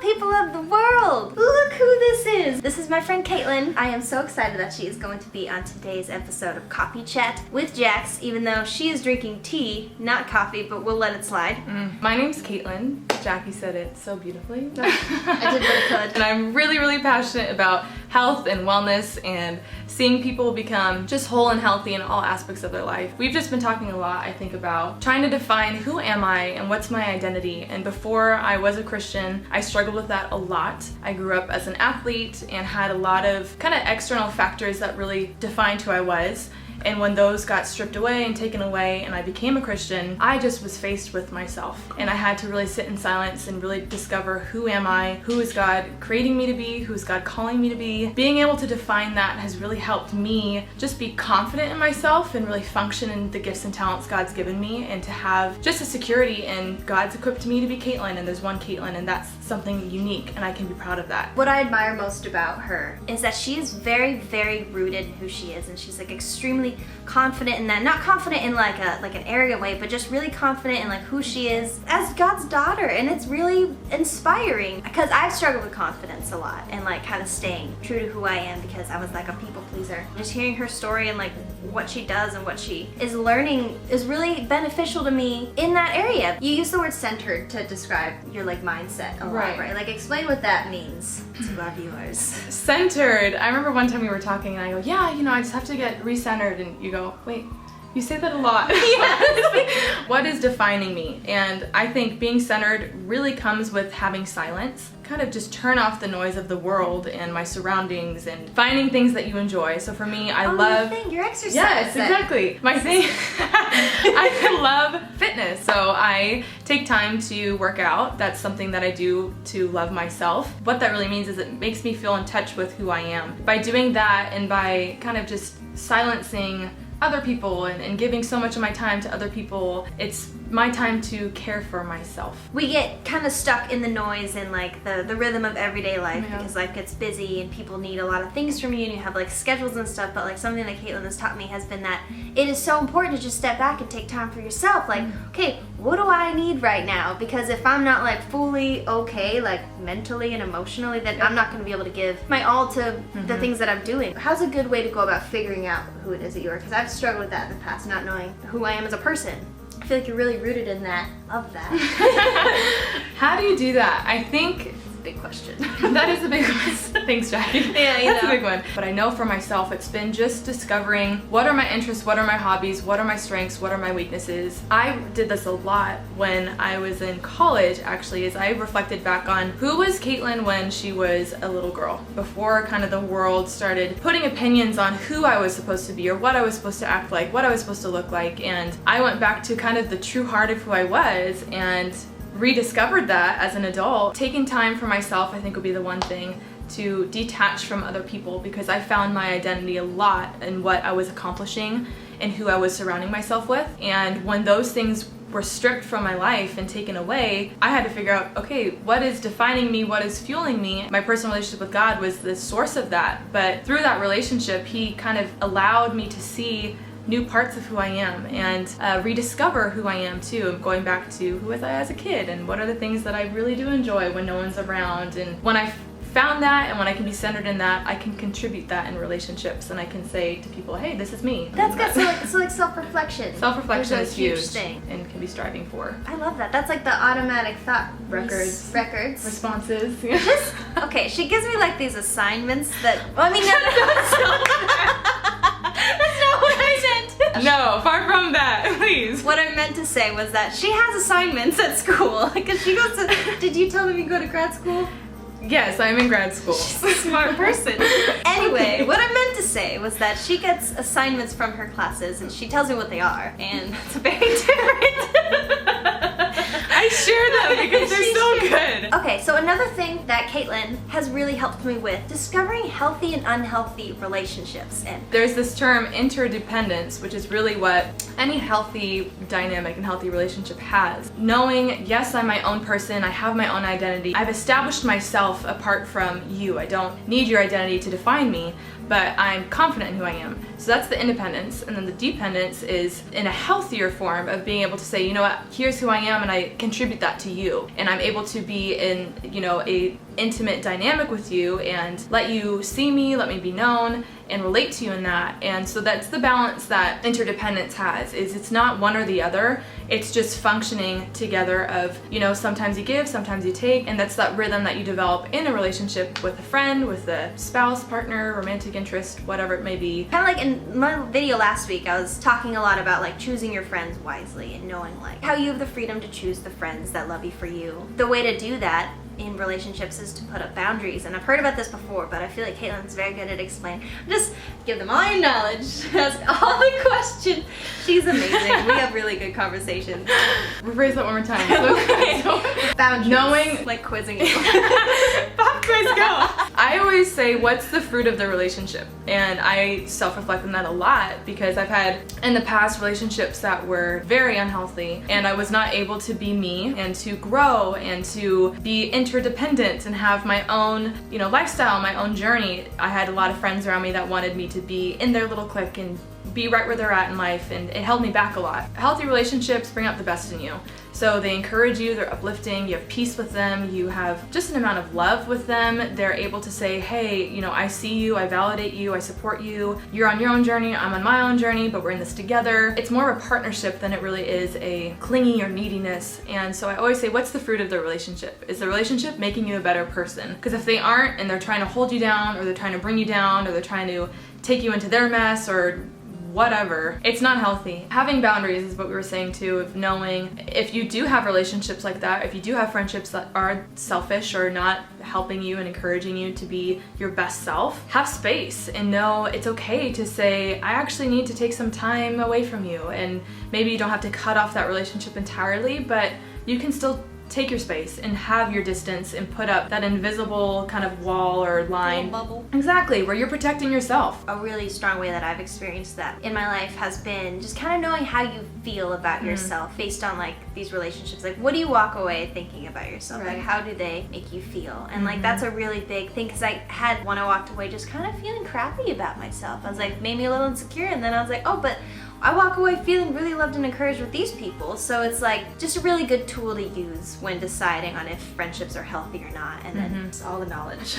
up, people of the world? Look who this is. This is my friend Caitlin. I am so excited that she is going to be on today's episode of Coffee Chat with Jax, even though she is drinking tea, not coffee, but we'll let it slide. My name's Caitlin. Jackie said it so beautifully. I did what I could. And I'm really, really passionate about health and wellness and seeing people become just whole and healthy in all aspects of their life. We've just been talking a lot, I think, about trying to define who am I and what's my identity. And before I was a Christian, I struggled with that a lot. I grew up as an athlete and had a lot of kind of external factors that really defined who I was. And when those got stripped away and taken away and I became a Christian, I just was faced with myself. And I had to really sit in silence and really discover who am I, who is God creating me to be, who is God calling me to be. Being able to define that has really helped me just be confident in myself and really function in the gifts and talents God's given me, and to have just a security in God's equipped me to be Caitlin, and there's one Caitlin, and that's something unique, and I can be proud of that. What I admire most about her is that she is very, very rooted in who she is, and she's like extremely confident in that. Not confident in like an arrogant way, but just really confident in like who she is as God's daughter, and it's really inspiring because I've struggled with confidence a lot and like kind of staying true to who I am because I was like a people pleaser. Just hearing her story and like what she does and what she is learning is really beneficial to me in that area. You use the word centered to describe your like mindset a lot, right? Like explain what that means to our viewers. Centered. I remember one time we were talking and I go, yeah, I just have to get recentered, and you go, wait, you say that a lot. Yes. What is defining me? And I think being centered really comes with having silence. Kind of just turn off the noise of the world and my surroundings and finding things that you enjoy. So for me, I love your exercise. Yes, exactly. My thing. I love fitness, so I take time to work out. That's something that I do to love myself. What that really means is it makes me feel in touch with who I am. By doing that and by kind of just silencing other people and giving so much of my time to other people, it's my time to care for myself. We get kind of stuck in the noise and like the rhythm of everyday life because life gets busy and people need a lot of things from you and you have like schedules and stuff, but like something that Caitlin has taught me has been that it is so important to just step back and take time for yourself. Like, okay, what do I need right now? Because if I'm not like fully okay, like mentally and emotionally, then I'm not going to be able to give my all to the things that I'm doing. How's a good way to go about figuring out who it is that you are? Because I've struggled with that in the past, not knowing who I am as a person. I feel like you're really rooted in that, of that. How do you do that? I think It's a big question. that is a big one. Thanks, Jackie. Yeah, That's a big one. But I know for myself, it's been just discovering what are my interests, what are my hobbies, what are my strengths, what are my weaknesses. I did this a lot when I was in college, actually, as I reflected back on who was Caitlin when she was a little girl, before kind of the world started putting opinions on who I was supposed to be or what I was supposed to act like, what I was supposed to look like. And I went back to kind of the true heart of who I was and rediscovered that as an adult. Taking time for myself, I think, would be the one thing to detach from other people, because I found my identity a lot in what I was accomplishing and who I was surrounding myself with. And when those things were stripped from my life and taken away, I had to figure out, okay, what is defining me, what is fueling me? My personal relationship with God was the source of that. But through that relationship, He kind of allowed me to see new parts of who I am and rediscover who I am too. Going back to who was I as a kid and what are the things that I really do enjoy when no one's around. And when I found that and when I can be centered in that, I can contribute that in relationships, and I can say to people, hey, this is me. That's good. So like self-reflection. Self-reflection is is a huge huge thing and can be striving for. I love that. That's like the automatic thought Records. Responses. Just okay. She gives me like these assignments that. Well, I mean, that's not what I meant. No, far from that, please. What I meant to say was that she has assignments at school because she goes to. Did you tell them you go to grad school? Yes, I'm in grad school. She's a smart person. Anyway, what I meant to say was that she gets assignments from her classes and she tells me what they are, and it's very different. I share them because they're so good. Okay, so another thing that Caitlin has really helped me with, discovering healthy and unhealthy relationships. And there's this term interdependence, which is really what any healthy dynamic and healthy relationship has. Knowing, yes, I'm my own person, I have my own identity. I've established myself apart from you. I don't need your identity to define me, but I'm confident in who I am. So that's the independence. And then the dependence is in a healthier form of being able to say, you know what, here's who I am and I contribute contribute that to you, and I'm able to be in, you know, a intimate dynamic with you and let you see me, let me be known, and relate to you in that. And so that's the balance that interdependence has, is it's not one or the other, it's just functioning together of, you know, sometimes you give, sometimes you take, and that's that rhythm that you develop in a relationship with a friend, with a spouse, partner, romantic interest, whatever it may be. Kind of like in my video last week, I was talking a lot about like choosing your friends wisely and knowing like how you have the freedom to choose the friends that love you for you. The way to do that in relationships is to put up boundaries, and I've heard about this before, but I feel like Caitlin's very good at explaining. Just give them all your knowledge, ask all the questions. She's amazing. We have really good conversations. Rephrase that one more time. So, Boundaries. Knowing, like quizzing you. Pop quiz, go! I always say, what's the fruit of the relationship? And I self-reflect on that a lot, because I've had in the past relationships that were very unhealthy, and I was not able to be me and to grow and to be interdependent and have my own, you know, lifestyle, my own journey. I had a lot of friends around me that wanted me to be in their little clique and be right where they're at in life, and it held me back a lot. Healthy relationships bring out the best in you. So they encourage you, they're uplifting, you have peace with them, you have just an amount of love with them. They're able to say, hey, you know, I see you, I validate you, I support you. You're on your own journey, I'm on my own journey, but we're in this together. It's more of a partnership than it really is a clingy or neediness. And so I always say, what's the fruit of the relationship? Is the relationship making you a better person? Because if they aren't, and they're trying to hold you down, or they're trying to bring you down, or they're trying to take you into their mess, or whatever, it's not healthy. Having boundaries is what we were saying too, of knowing if you do have relationships like that, if you do have friendships that are selfish or not helping you and encouraging you to be your best self, have space and know it's okay to say, I actually need to take some time away from you. And maybe you don't have to cut off that relationship entirely, but you can still take your space and have your distance and put up that invisible kind of wall or line. Bubble. Exactly, where you're protecting yourself. A really strong way that I've experienced that in my life has been just kind of knowing how you feel about yourself based on like these relationships. Like, what do you walk away thinking about yourself? Right. Like, how do they make you feel? And like, that's a really big thing, because I had when I walked away just kind of feeling crappy about myself. I was like, made me a little insecure, and then I was like, oh, but I walk away feeling really loved and encouraged with these people. So it's like just a really good tool to use when deciding on if friendships are healthy or not, and then it's all the knowledge.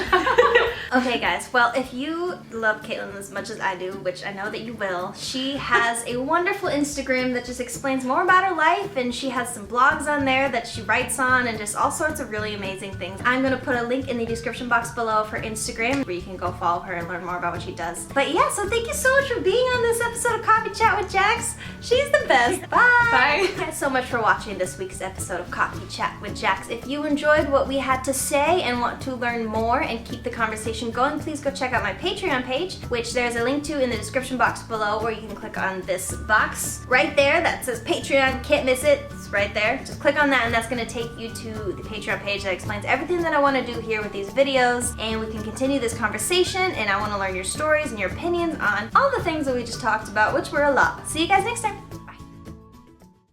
Okay guys, well, if you love Caitlin as much as I do, which I know that you will, she has a wonderful Instagram that just explains more about her life, and she has some blogs on there that she writes on, and just all sorts of really amazing things. I'm gonna put a link in the description box below of her Instagram where you can go follow her and learn more about what she does. But yeah, so thank you so much for being on this episode of Coffee Chat with Jax. She's the best. Bye. Bye. Thanks so much for watching this week's episode of Coffee Chat with Jax. If you enjoyed what we had to say and want to learn more and keep the conversation going, please go check out my Patreon page, which there's a link to in the description box below, where you can click on this box right there that says Patreon. Can't miss it. It's right there. Just click on that, and that's going to take you to the Patreon page that explains everything that I want to do here with these videos, and we can continue this conversation, and I want to learn your stories and your opinions on all the things that we just talked about, which were a lot. See you guys next time.